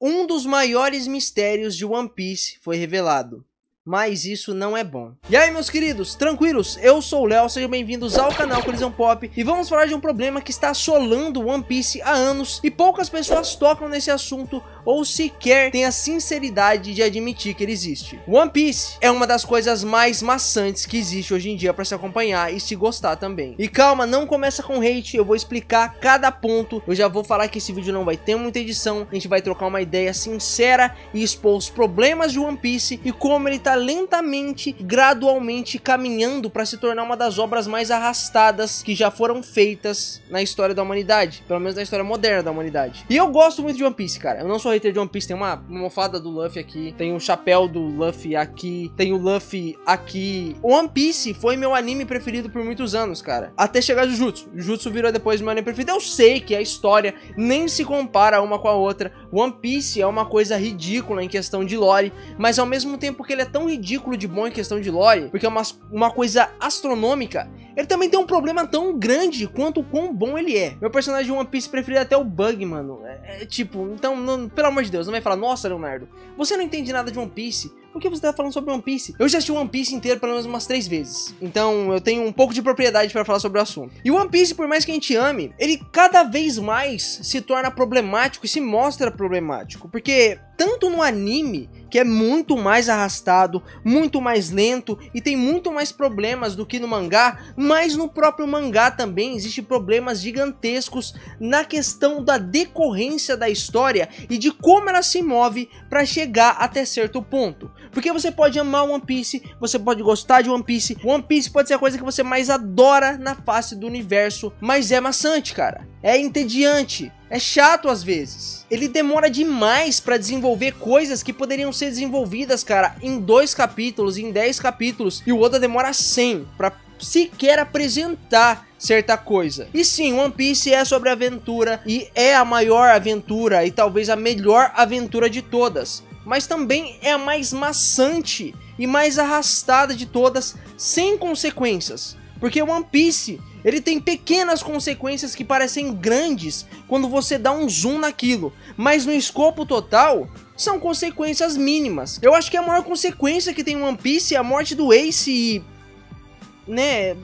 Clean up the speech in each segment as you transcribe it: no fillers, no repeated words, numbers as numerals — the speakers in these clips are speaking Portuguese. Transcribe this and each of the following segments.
Um dos maiores mistérios de One Piece foi revelado, mas isso não é bom. E aí, meus queridos, tranquilos? Eu sou o Léo, sejam bem-vindos ao canal Colisão Pop e vamos falar de um problema que está assolando One Piece há anos e poucas pessoas tocam nesse assunto ou sequer têm a sinceridade de admitir que ele existe. One Piece é uma das coisas mais maçantes que existe hoje em dia para se acompanhar e se gostar também. E calma, não começa com hate, eu vou explicar cada ponto, eu já vou falar que esse vídeo não vai ter muita edição, a gente vai trocar uma ideia sincera e expor os problemas de One Piece e como ele tá lentamente, gradualmente caminhando para se tornar uma das obras mais arrastadas que já foram feitas na história da humanidade, pelo menos na história moderna da humanidade. E eu gosto muito de One Piece, cara, eu não sou hater de One Piece, tem uma almofada do Luffy aqui, tem um chapéu do Luffy aqui, tem o Luffy aqui. One Piece foi meu anime preferido por muitos anos, cara, até chegar Jujutsu. Jujutsu virou depois meu anime preferido. Eu sei que a história nem se compara uma com a outra, One Piece é uma coisa ridícula em questão de lore, mas ao mesmo tempo que ele é tão ridículo de bom em questão de lore, porque é uma coisa astronômica, ele também tem um problema tão grande quanto o quão bom ele é. Meu personagem de One Piece preferido é até o Bug, mano. Tipo, então, não, pelo amor de Deus, não vai falar, nossa, Leonardo, você não entende nada de One Piece. Por que você tá falando sobre One Piece? Eu já assisti One Piece inteiro pelo menos umas 3 vezes. Então eu tenho um pouco de propriedade pra falar sobre o assunto. E One Piece, por mais que a gente ame, ele cada vez mais se torna problemático e se mostra problemático. Porque tanto no anime, que é muito mais arrastado, muito mais lento e tem muito mais problemas do que no mangá, mas no próprio mangá também existem problemas gigantescos na questão da decorrência da história e de como ela se move para chegar até certo ponto. Porque você pode amar One Piece, você pode gostar de One Piece pode ser a coisa que você mais adora na face do universo, mas é maçante, cara, é entediante, é chato às vezes. Ele demora demais pra desenvolver coisas que poderiam ser desenvolvidas, cara, em 2 capítulos, em 10 capítulos, e o Oda demora 100 pra sequer apresentar certa coisa. E sim, One Piece é sobre aventura, e é a maior aventura, e talvez a melhor aventura de todas, mas também é a mais maçante e mais arrastada de todas, sem consequências. Porque One Piece, ele tem pequenas consequências que parecem grandes quando você dá um zoom naquilo, mas no escopo total, são consequências mínimas. Eu acho que a maior consequência que tem One Piece é a morte do Ace e... né...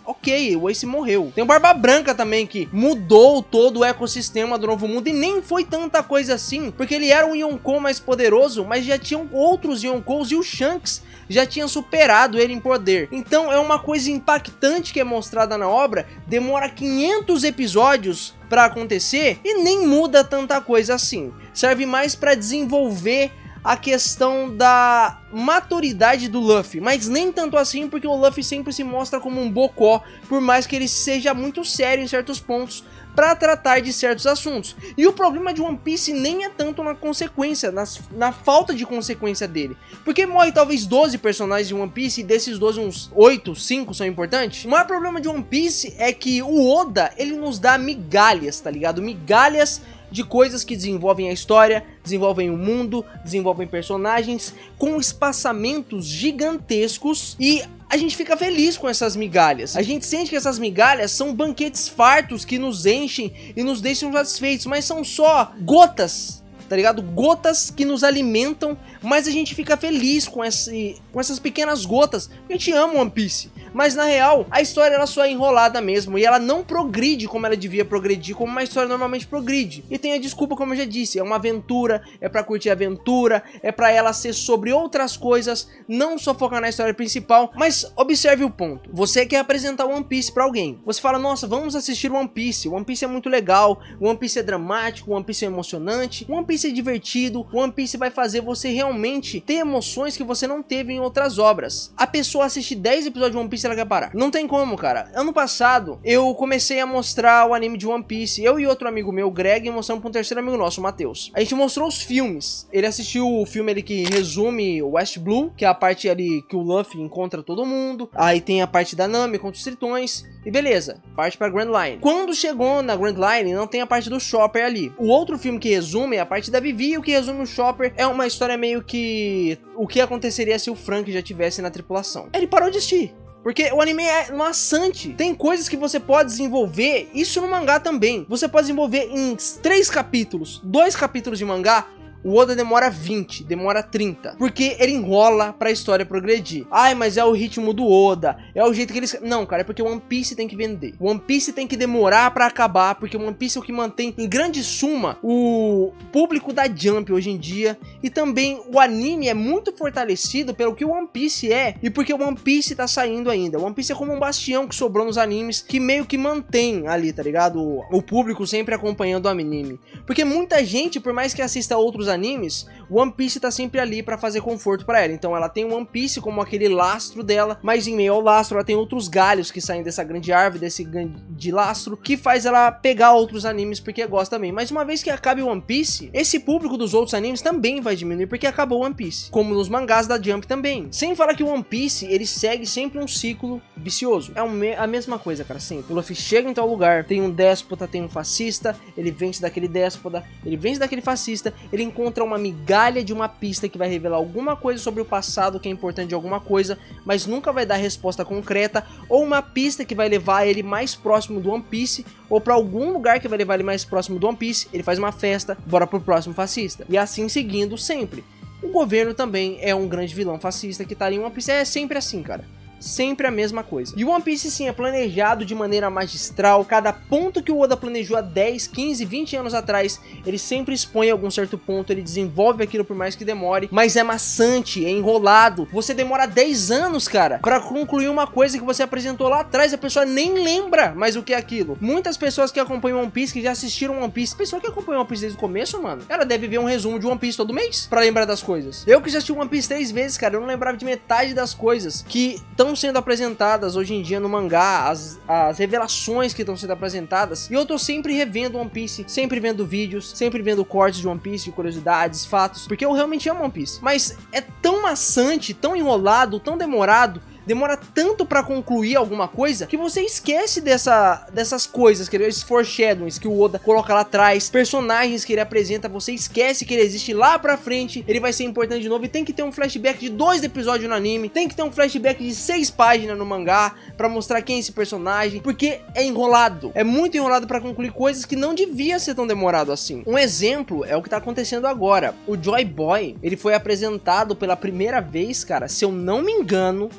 ok, o Ace morreu. Tem o Barba Branca também, que mudou todo o ecossistema do Novo Mundo, e nem foi tanta coisa assim, porque ele era um Yonkou mais poderoso, mas já tinham outros Yonkous, e o Shanks já tinha superado ele em poder. Então é uma coisa impactante que é mostrada na obra, demora 500 episódios pra acontecer, e nem muda tanta coisa assim. Serve mais pra desenvolver a questão da maturidade do Luffy, mas nem tanto assim, porque o Luffy sempre se mostra como um bocó, por mais que ele seja muito sério em certos pontos para tratar de certos assuntos. E o problema de One Piece nem é tanto na consequência, na falta de consequência dele, porque morre talvez 12 personagens de One Piece, e desses 12 uns 8, 5 são importantes. O maior problema de One Piece é que o Oda, ele nos dá migalhas, tá ligado? Migalhas de coisas que desenvolvem a história, desenvolvem o mundo, desenvolvem personagens com espaçamentos gigantescos, e a gente fica feliz com essas migalhas. A gente sente que essas migalhas são banquetes fartos que nos enchem e nos deixam satisfeitos, mas são só gotas, tá ligado? Gotas que nos alimentam, mas a gente fica feliz com essas pequenas gotas, porque a gente ama One Piece. Mas na real, a história ela só é enrolada mesmo, e ela não progride como ela devia progredir, como uma história normalmente progride. E tem a desculpa, como eu já disse, é uma aventura, é pra curtir a aventura, é pra ela ser sobre outras coisas, não só focar na história principal. Mas observe o ponto, você quer apresentar One Piece pra alguém, você fala, nossa, vamos assistir One Piece é muito legal, One Piece é dramático, One Piece é emocionante, One Piece é divertido, One Piece vai fazer você realmente ter emoções que você não teve em outras obras. A pessoa assiste 10 episódios de One Piece, ela quer parar. Não tem como, cara. Ano passado, eu comecei a mostrar o anime de One Piece. Eu e outro amigo meu, Greg, mostramos pra um terceiro amigo nosso, o Matheus. A gente mostrou os filmes. Ele assistiu o filme ali que resume o West Blue, que é a parte ali que o Luffy encontra todo mundo. Aí tem a parte da Nami contra os tritões. E beleza, parte pra Grand Line. Quando chegou na Grand Line, não tem a parte do Chopper ali. O outro filme que resume é a parte da Vivi, e o que resume o Chopper é uma história meio que... o que aconteceria se o Frank já tivesse na tripulação. Ele parou de assistir. Porque o anime é maçante. Tem coisas que você pode desenvolver, isso no mangá também. Você pode desenvolver em 3 capítulos, 2 capítulos de mangá, o Oda demora 20, demora 30. Porque ele enrola pra história progredir. Ai, mas é o ritmo do Oda, é o jeito que eles... Não, cara, é porque o One Piece tem que vender. O One Piece tem que demorar pra acabar, porque o One Piece é o que mantém, em grande suma, o público da Jump hoje em dia. E também o anime é muito fortalecido pelo que o One Piece é, e porque o One Piece tá saindo ainda. O One Piece é como um bastião que sobrou nos animes, que meio que mantém ali, tá ligado? O público sempre acompanhando o anime. Porque muita gente, por mais que assista outros animes, o One Piece tá sempre ali pra fazer conforto pra ela. Então ela tem o One Piece como aquele lastro dela, mas em meio ao lastro ela tem outros galhos que saem dessa grande árvore, desse grande lastro, que faz ela pegar outros animes porque gosta também. Mas uma vez que acabe o One Piece, esse público dos outros animes também vai diminuir porque acabou o One Piece, como nos mangás da Jump também. Sem falar que o One Piece, ele segue sempre um ciclo vicioso. É a mesma coisa, cara, sempre. O Luffy chega em tal lugar, tem um déspota, tem um fascista, ele vence daquele déspota, ele vence daquele fascista, ele encontra uma migalha de uma pista que vai revelar alguma coisa sobre o passado que é importante de alguma coisa, mas nunca vai dar resposta concreta, ou uma pista que vai levar ele mais próximo do One Piece, ou pra algum lugar que vai levar ele mais próximo do One Piece, ele faz uma festa, bora pro próximo fascista. E assim seguindo sempre. O governo também é um grande vilão fascista que tá ali em One Piece, é sempre assim, cara. Sempre a mesma coisa. E o One Piece sim é planejado de maneira magistral. Cada ponto que o Oda planejou há 10, 15, 20 anos atrás, ele sempre expõe algum certo ponto, ele desenvolve aquilo por mais que demore, mas é maçante, é enrolado. Você demora 10 anos, cara, pra concluir uma coisa que você apresentou lá atrás, a pessoa nem lembra mais o que é aquilo. Muitas pessoas que acompanham One Piece, que já assistiram One Piece, pessoa que acompanha One Piece desde o começo, mano, ela deve ver um resumo de One Piece todo mês pra lembrar das coisas. Eu que já assisti One Piece 3 vezes, cara, eu não lembrava de metade das coisas que estão sendo apresentadas hoje em dia no mangá, as revelações que estão sendo apresentadas, e eu tô sempre revendo One Piece, sempre vendo vídeos, sempre vendo cortes de One Piece, de curiosidades, fatos, porque eu realmente amo One Piece, mas é tão maçante, tão enrolado, tão demorado, demora tanto pra concluir alguma coisa que você esquece dessas coisas, esses foreshadowings que o Oda coloca lá atrás, personagens que ele apresenta, você esquece que ele existe lá pra frente, ele vai ser importante de novo, e tem que ter um flashback de 2 episódios no anime, tem que ter um flashback de 6 páginas no mangá pra mostrar quem é esse personagem, porque é enrolado, é muito enrolado pra concluir coisas que não devia ser tão demorado assim. Um exemplo é o que tá acontecendo agora. O Joy Boy, ele foi apresentado pela primeira vez, cara, se eu não me engano,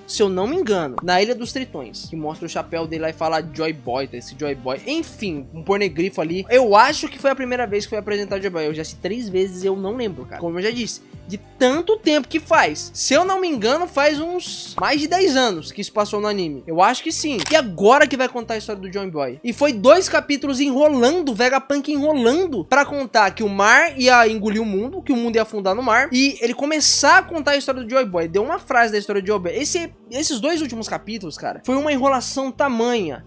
na Ilha dos Tritões, que mostra o chapéu dele lá e fala Joy Boy, esse Joy Boy, enfim, um pornegrifo ali. Eu acho que foi a primeira vez que foi apresentado o Joy Boy, eu já assisti 3 vezes e eu não lembro, cara, como eu já disse, de tanto tempo que faz. Se eu não me engano, faz uns mais de 10 anos que isso passou no anime, eu acho que sim. E agora que vai contar a história do Joy Boy, e foi 2 capítulos enrolando, Vegapunk enrolando pra contar que o mar ia engolir o mundo, que o mundo ia afundar no mar, e ele começar a contar a história do Joy Boy, deu uma frase da história do Joy Boy. Esses 2 últimos capítulos, cara, foi uma enrolação tamanha,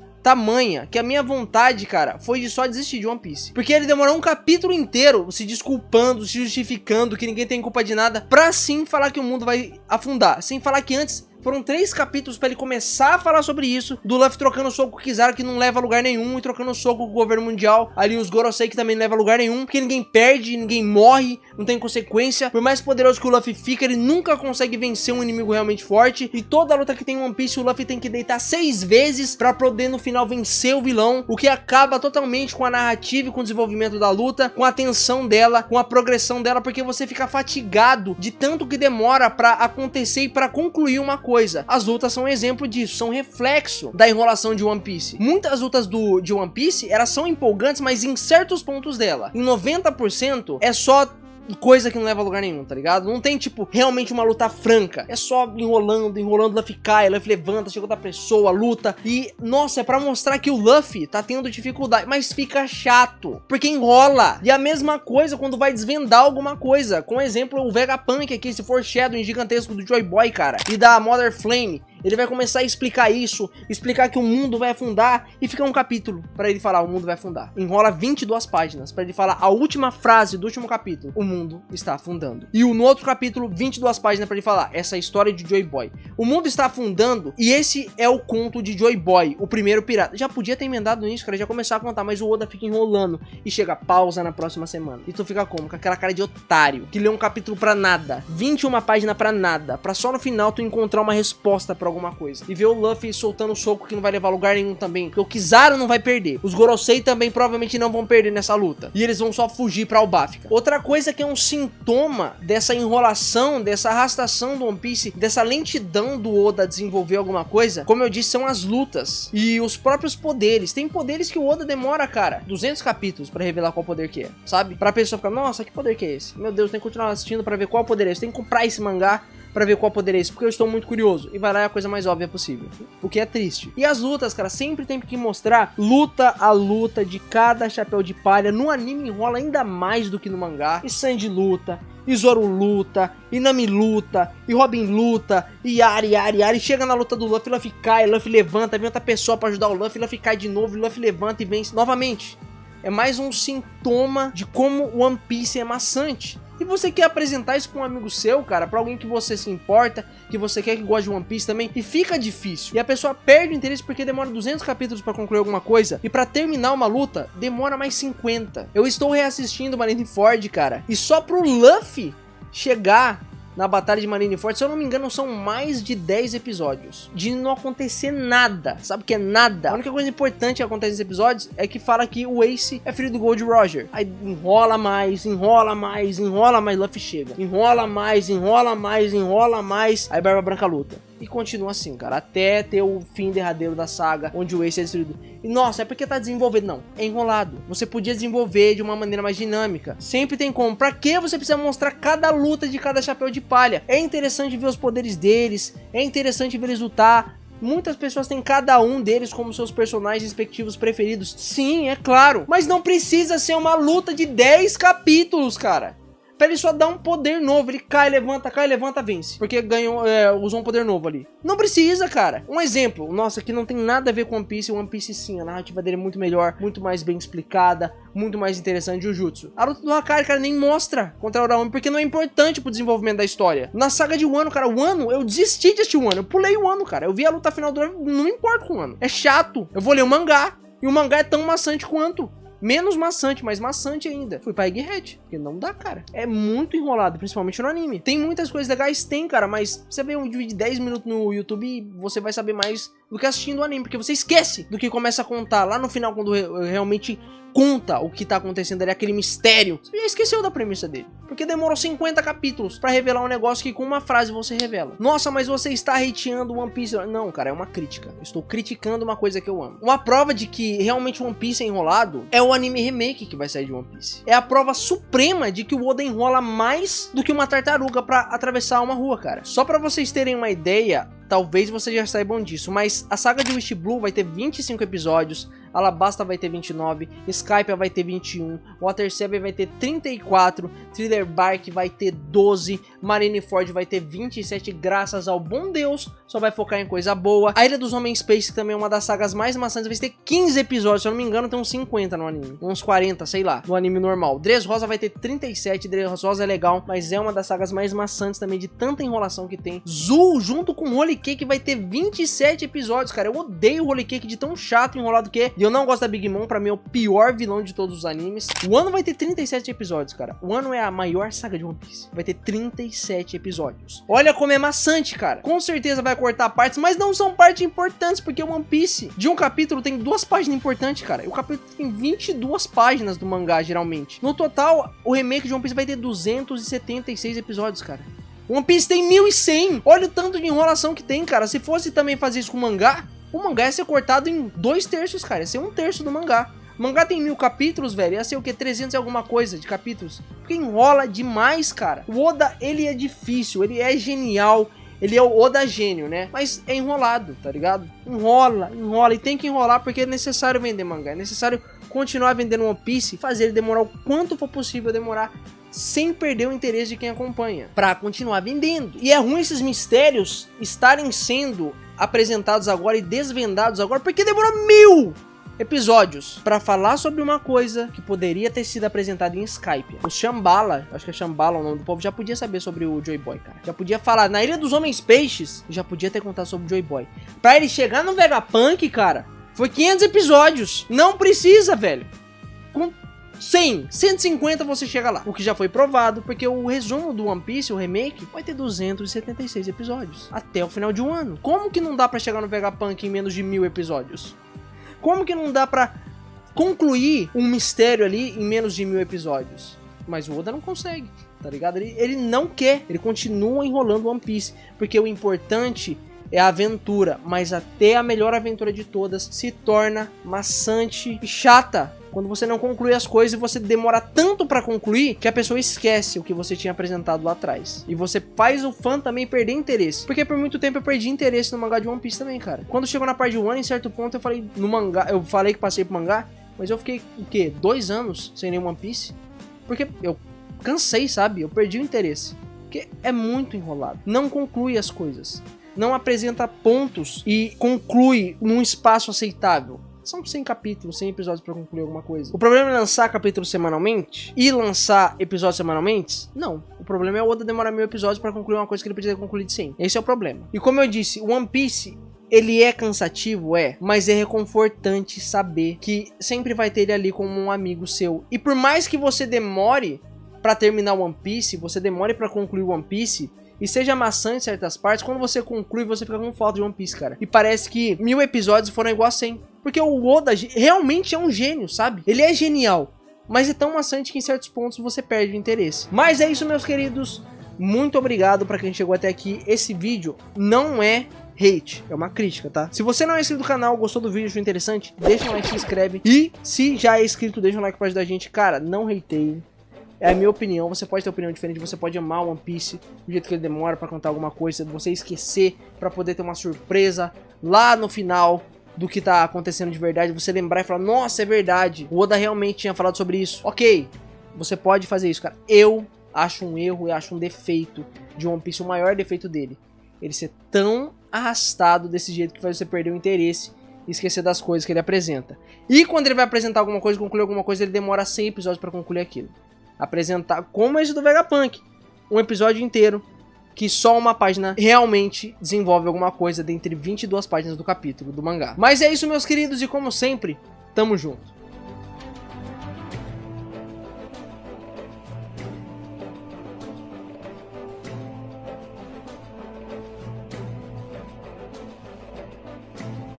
que a minha vontade, cara, foi de só desistir de One Piece. Porque ele demorou um capítulo inteiro se desculpando, se justificando, que ninguém tem culpa de nada, pra sim falar que o mundo vai afundar. Sem falar que antes foram 3 capítulos pra ele começar a falar sobre isso, do Luffy trocando soco com o Kizaru, que não leva a lugar nenhum, e trocando soco com o governo mundial, ali os Gorosei, que também não leva a lugar nenhum, porque ninguém perde, ninguém morre, não tem consequência. Por mais poderoso que o Luffy fica, ele nunca consegue vencer um inimigo realmente forte, e toda luta que tem em One Piece, o Luffy tem que deitar 6 vezes pra poder no final vencer o vilão, o que acaba totalmente com a narrativa e com o desenvolvimento da luta, com a tensão dela, com a progressão dela, porque você fica fatigado de tanto que demora pra acontecer e pra concluir uma coisa. As lutas são um exemplo disso, são reflexo da enrolação de One Piece. Muitas lutas de One Piece, elas são empolgantes, mas em certos pontos dela. Em 90% é só coisa que não leva a lugar nenhum, tá ligado? Não tem, tipo, realmente uma luta franca. É só enrolando, Luffy cai, Luffy levanta, chega outra pessoa, luta. E, nossa, é pra mostrar que o Luffy tá tendo dificuldade, mas fica chato, porque enrola. E a mesma coisa quando vai desvendar alguma coisa. Com exemplo, o Vegapunk aqui, esse foreshadowing gigantesco do Joy Boy, cara, e da Mother Flame. Ele vai começar a explicar isso, explicar que o mundo vai afundar, e fica um capítulo pra ele falar, o mundo vai afundar. Enrola 22 páginas pra ele falar a última frase do último capítulo, o mundo está afundando. E no outro capítulo, 22 páginas pra ele falar, essa é a história de Joy Boy. O mundo está afundando, e esse é o conto de Joy Boy, o primeiro pirata. Já podia ter emendado nisso, cara, já começar a contar, mas o Oda fica enrolando, e chega, pausa na próxima semana. E tu fica como? Com aquela cara de otário, que lê um capítulo pra nada, 21 páginas pra nada, pra só no final tu encontrar uma resposta pra alguma coisa. E ver o Luffy soltando o soco que não vai levar a lugar nenhum também. Porque o Kizaru não vai perder. Os Gorosei também provavelmente não vão perder nessa luta. E eles vão só fugir pra Albafica. Outra coisa que é um sintoma dessa enrolação, dessa arrastação do One Piece, dessa lentidão do Oda desenvolver alguma coisa, como eu disse, são as lutas. E os próprios poderes. Tem poderes que o Oda demora, cara, 200 capítulos pra revelar qual poder que é, sabe? Pra pessoa ficar, nossa, que poder que é esse? Meu Deus, tem que continuar assistindo pra ver qual poder é esse. Tem que comprar esse mangá pra ver qual poder é esse, porque eu estou muito curioso. E vai lá é a coisa mais óbvia possível. O que é triste. E as lutas, cara, sempre tem que mostrar luta a luta de cada chapéu de palha. No anime enrola ainda mais do que no mangá. E Sanji luta, e Zoro luta, e Nami luta, e Robin luta, e Yari. Chega na luta do Luffy, Luffy cai, Luffy levanta, vem outra pessoa pra ajudar o Luffy cai de novo, e Luffy levanta e vence novamente. É mais um sintoma de como o One Piece é maçante. E você quer apresentar isso pra um amigo seu, cara, pra alguém que você se importa, que você quer que goste de One Piece também, e fica difícil. E a pessoa perde o interesse porque demora 200 capítulos pra concluir alguma coisa, e pra terminar uma luta, demora mais 50. Eu estou reassistindo Marineford, cara, e só pro Luffy chegar na Batalha de Marineford, se eu não me engano, são mais de 10 episódios de não acontecer nada. Sabe o que é nada? A única coisa importante que acontece nesses episódios é que fala que o Ace é filho do Gold Roger. Aí enrola mais, Luffy chega. Enrola mais, aí Barba Branca luta. E continua assim, cara, até ter o fim derradeiro da saga, onde o Ace é destruído. E nossa, é porque tá desenvolvendo. Não, é enrolado. Você podia desenvolver de uma maneira mais dinâmica. Sempre tem como. Pra que você precisa mostrar cada luta de cada chapéu de palha? É interessante ver os poderes deles, é interessante ver eles lutar. Muitas pessoas têm cada um deles como seus personagens respectivos preferidos. Sim, é claro. Mas não precisa ser uma luta de 10 capítulos, cara. Pra ele só dar um poder novo. Ele cai, levanta, vence. Porque ganhou, usou um poder novo ali. Não precisa, cara. Um exemplo. Nossa, que não tem nada a ver com One Piece. One Piece sim, a narrativa dele é muito melhor. Muito mais bem explicada. Muito mais interessante. Jujutsu. A luta do Hakari, cara, nem mostra contra o Urahomi. Porque não é importante pro desenvolvimento da história. Na saga de Wano, cara, o Wano, eu desisti de assistir o Wano. Eu pulei o Wano, cara. Eu vi a luta final do Wano. Não me importo com o Wano. É chato. Eu vou ler o mangá. E o mangá é tão maçante quanto. Menos maçante, mas maçante ainda. Fui pra Egghead, porque não dá, cara. É muito enrolado, principalmente no anime. Tem muitas coisas legais, tem, cara, mas você vê um vídeo de 10 minutos no YouTube e você vai saber mais do que assistindo o anime, porque você esquece do que começa a contar lá no final, quando realmente conta o que tá acontecendo ali, aquele mistério. Você já esqueceu da premissa dele. Porque demorou 50 capítulos pra revelar um negócio que com uma frase você revela. Nossa, mas você está hateando One Piece. Não, cara, é uma crítica. Eu estou criticando uma coisa que eu amo. Uma prova de que realmente One Piece é enrolado é o anime remake que vai sair de One Piece. É a prova suprema de que o Oda enrola mais do que uma tartaruga pra atravessar uma rua, cara. Só pra vocês terem uma ideia, talvez vocês já saibam disso, mas a saga de West Blue vai ter 25 episódios, Alabasta vai ter 29, Skype vai ter 21, Water 7 vai ter 34, Thriller Bark vai ter 12, Marineford vai ter 27, graças ao bom Deus, só vai focar em coisa boa. A Ilha dos Homens Space, que também é uma das sagas mais maçantes, vai ter 15 episódios, se eu não me engano tem uns 50 no anime, uns 40, sei lá, no anime normal. Dressrosa vai ter 37, Dressrosa é legal, mas é uma das sagas mais maçantes também, de tanta enrolação que tem. Zul, junto com Holy Cake, vai ter 27 episódios, cara. Eu odeio o Holy Cake de tão chato e enrolado que é. E eu não gosto da Big Mom, pra mim é o pior vilão de todos os animes. O Wano vai ter 37 episódios, cara. O Wano é a maior saga de One Piece. Vai ter 37 episódios. Olha como é maçante, cara. Com certeza vai cortar partes, mas não são partes importantes, porque o One Piece, de um capítulo, tem 2 páginas importantes, cara. E o capítulo tem 22 páginas do mangá, geralmente. No total, o remake de One Piece vai ter 276 episódios, cara. One Piece tem 1100. Olha o tanto de enrolação que tem, cara. Se fosse também fazer isso com o mangá ia ser cortado em 2/3, cara. Ia ser 1/3 do mangá. O mangá tem 1000 capítulos, velho. Ia ser o que? 300 e alguma coisa de capítulos. Porque enrola demais, cara. O Oda, ele é difícil. Ele é genial. Ele é o Oda gênio, né? Mas é enrolado, tá ligado? Enrola. E tem que enrolar porque é necessário vender mangá. É necessário continuar vendendo One Piece e fazer ele demorar o quanto for possível demorar, sem perder o interesse de quem acompanha, pra continuar vendendo. E é ruim esses mistérios estarem sendo apresentados agora e desvendados agora, porque demorou 1000 episódios pra falar sobre uma coisa que poderia ter sido apresentada em Skype. O Shambhala, acho que é Shambhala o nome do povo, já podia saber sobre o Joy Boy, cara. Já podia falar na Ilha dos Homens Peixes, já podia ter contado sobre o Joy Boy. Pra ele chegar no Vegapunk, cara, foi 500 episódios. Não precisa, velho. 100, 150 você chega lá. O que já foi provado, porque o resumo do One Piece, o remake, vai ter 276 episódios. Até o final de um ano. Como que não dá pra chegar no Vegapunk em menos de 1000 episódios? Como que não dá pra concluir um mistério ali em menos de 1000 episódios? Mas o Oda não consegue, tá ligado? Ele não quer, ele continua enrolando One Piece, porque o importante é a aventura, mas até a melhor aventura de todas se torna maçante e chata quando você não conclui as coisas e você demora tanto pra concluir que a pessoa esquece o que você tinha apresentado lá atrás. E você faz o fã também perder interesse. Porque por muito tempo eu perdi interesse no mangá de One Piece também, cara. Quando chegou na parte de Wano, em certo ponto eu falei no mangá, eu falei que passei pro mangá, mas eu fiquei o quê? 2 anos sem nenhum One Piece? Porque eu cansei, sabe? Eu perdi o interesse. Porque é muito enrolado. Não conclui as coisas. Não apresenta pontos e conclui num espaço aceitável. São 100 capítulos, 100 episódios pra concluir alguma coisa. O problema é lançar capítulos semanalmente e lançar episódios semanalmente? Não. O problema é o Oda demorar 1000 episódios pra concluir uma coisa que ele precisa concluir de 100. Esse é o problema. E como eu disse, o One Piece, ele é cansativo, mas é reconfortante saber que sempre vai ter ele ali como um amigo seu. E por mais que você demore pra terminar o One Piece, você demore pra concluir o One Piece, e seja maçante em certas partes, quando você conclui, você fica com falta de One Piece, cara. E parece que 1000 episódios foram igual a 100. Porque o Oda realmente é um gênio, sabe? Ele é genial. Mas é tão maçante que em certos pontos você perde o interesse. Mas é isso, meus queridos. Muito obrigado pra quem chegou até aqui. Esse vídeo não é hate, é uma crítica, tá? Se você não é inscrito no canal, gostou do vídeo, achou interessante, deixa um like, se inscreve. E se já é inscrito, deixa um like pra ajudar a gente. Cara, não hateiem. É a minha opinião, você pode ter opinião diferente, você pode amar o One Piece do jeito que ele demora pra contar alguma coisa, você esquecer pra poder ter uma surpresa lá no final do que tá acontecendo de verdade, você lembrar e falar, nossa, é verdade, o Oda realmente tinha falado sobre isso. Ok, você pode fazer isso, cara. Eu acho um erro, eu acho um defeito de One Piece, o maior defeito dele. Ele ser tão arrastado desse jeito que faz você perder o interesse e esquecer das coisas que ele apresenta. E quando ele vai apresentar alguma coisa, concluir alguma coisa, ele demora 100 episódios pra concluir aquilo. Apresentar, como esse do Vegapunk, um episódio inteiro que só uma página realmente desenvolve alguma coisa dentre 22 páginas do capítulo do mangá. Mas é isso, meus queridos, e como sempre, tamo junto.